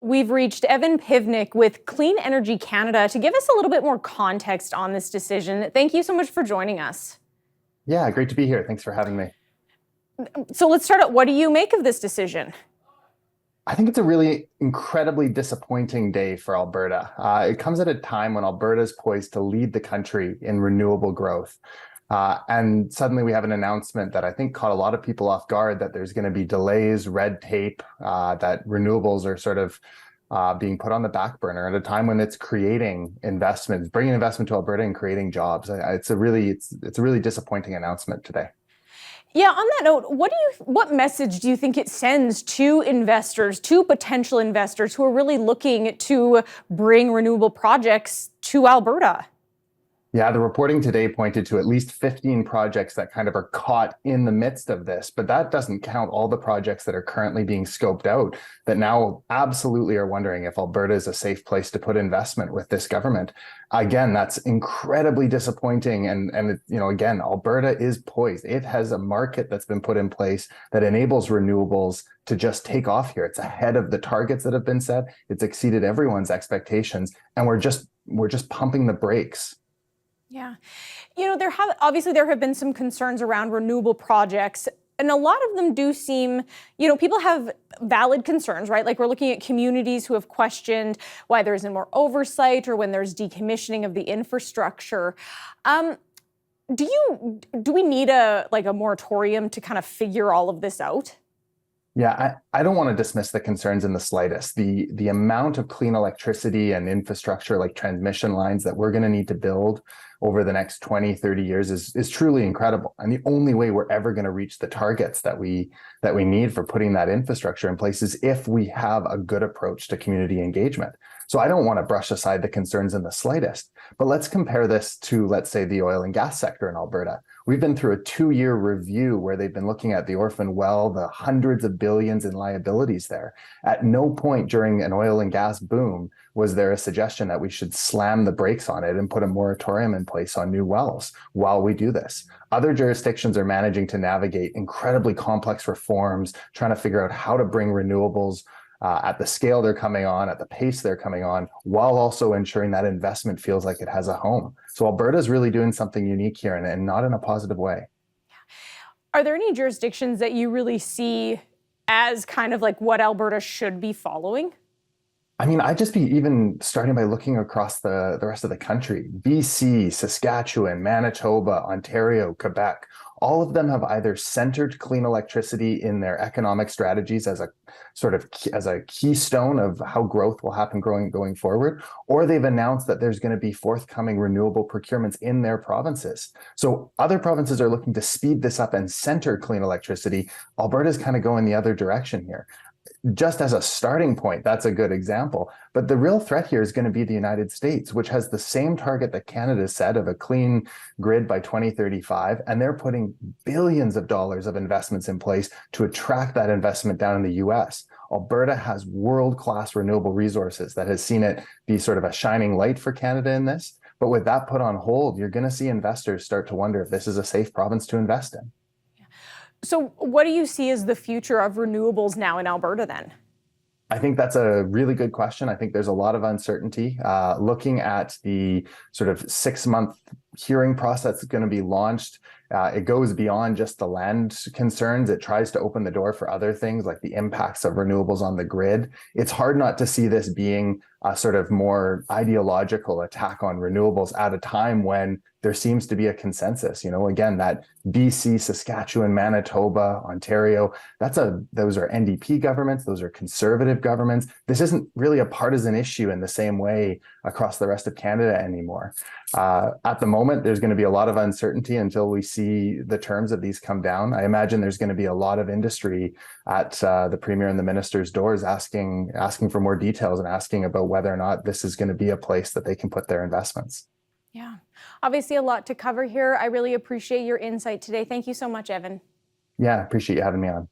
We've reached Evan Pivnick with Clean Energy Canada to give us a little bit more context on this decision. Thank you so much for joining us. Yeah, great to be here. Thanks for having me. So let's start out. What do you make of this decision? I think it's a really incredibly disappointing day for Alberta. It comes at a time when Alberta is poised to lead the country in renewable growth. And suddenly we have an announcement that I think caught a lot of people off guard, that there's going to be delays, red tape, that renewables are sort of being put on the back burner at a time when it's creating investments, bringing investment to Alberta and creating jobs. It's a really disappointing announcement today. Yeah, on that note, what message do you think it sends to investors, to potential investors who are really looking to bring renewable projects to Alberta? Yeah, the reporting today pointed to at least 15 projects that kind of are caught in the midst of this, but that doesn't count all the projects that are currently being scoped out that now absolutely are wondering if Alberta is a safe place to put investment with this government. Again, that's incredibly disappointing. And again, Alberta is poised. It has a market that's been put in place that enables renewables to just take off here. It's ahead of the targets that have been set. It's exceeded everyone's expectations, and we're just pumping the brakes. Yeah. There have been some concerns around renewable projects, and a lot of them do seem, people have valid concerns, right? Like, we're looking at communities who have questioned why there isn't more oversight or when there's decommissioning of the infrastructure. Do we need a moratorium to kind of figure all of this out? Yeah, I don't want to dismiss the concerns in the slightest. The amount of clean electricity and infrastructure like transmission lines that we're going to need to build over the next 20, 30 years is truly incredible. And the only way we're ever going to reach the targets that we need for putting that infrastructure in place is if we have a good approach to community engagement. So I don't want to brush aside the concerns in the slightest, but let's compare this to, let's say, the oil and gas sector in Alberta. We've been through a 2-year review where they've been looking at the orphan well, the hundreds of billions in liabilities there. At no point during an oil and gas boom was there a suggestion that we should slam the brakes on it and put a moratorium in place on new wells while we do this. Other jurisdictions are managing to navigate incredibly complex reforms, trying to figure out how to bring renewables at the scale they're coming on, at the pace they're coming on, while also ensuring that investment feels like it has a home. So Alberta is really doing something unique here, and not in a positive way. Are there any jurisdictions that you really see as kind of like what Alberta should be following? I mean, I'd just be even starting by looking across the rest of the country. BC, Saskatchewan, Manitoba, Ontario, Quebec, all of them have either centered clean electricity in their economic strategies as a keystone of how growth will happen going forward, or they've announced that there's going to be forthcoming renewable procurements in their provinces. So other provinces are looking to speed this up and center clean electricity. Alberta's kind of going the other direction here. Just as a starting point, that's a good example. But the real threat here is going to be the United States, which has the same target that Canada set of a clean grid by 2035. And they're putting billions of dollars of investments in place to attract that investment down in the US. Alberta has world-class renewable resources that has seen it be sort of a shining light for Canada in this. But with that put on hold, you're going to see investors start to wonder if this is a safe province to invest in. So what do you see as the future of renewables now in Alberta then? I think that's a really good question. I think there's a lot of uncertainty. Looking at the sort of 6-month hearing process that's going to be launched, it goes beyond just the land concerns. It tries to open the door for other things like the impacts of renewables on the grid. It's hard not to see this being a sort of more ideological attack on renewables at a time when there seems to be a consensus. Again, that BC, Saskatchewan, Manitoba, Ontario, those are NDP governments, those are conservative governments. This isn't really a partisan issue in the same way across the rest of Canada anymore. At the moment, there's going to be a lot of uncertainty until we see the terms of these come down. I imagine there's going to be a lot of industry at the Premier and the Minister's doors asking for more details and asking about whether or not this is going to be a place that they can put their investments. Yeah, obviously a lot to cover here. I really appreciate your insight today. Thank you so much, Evan. Yeah, appreciate you having me on.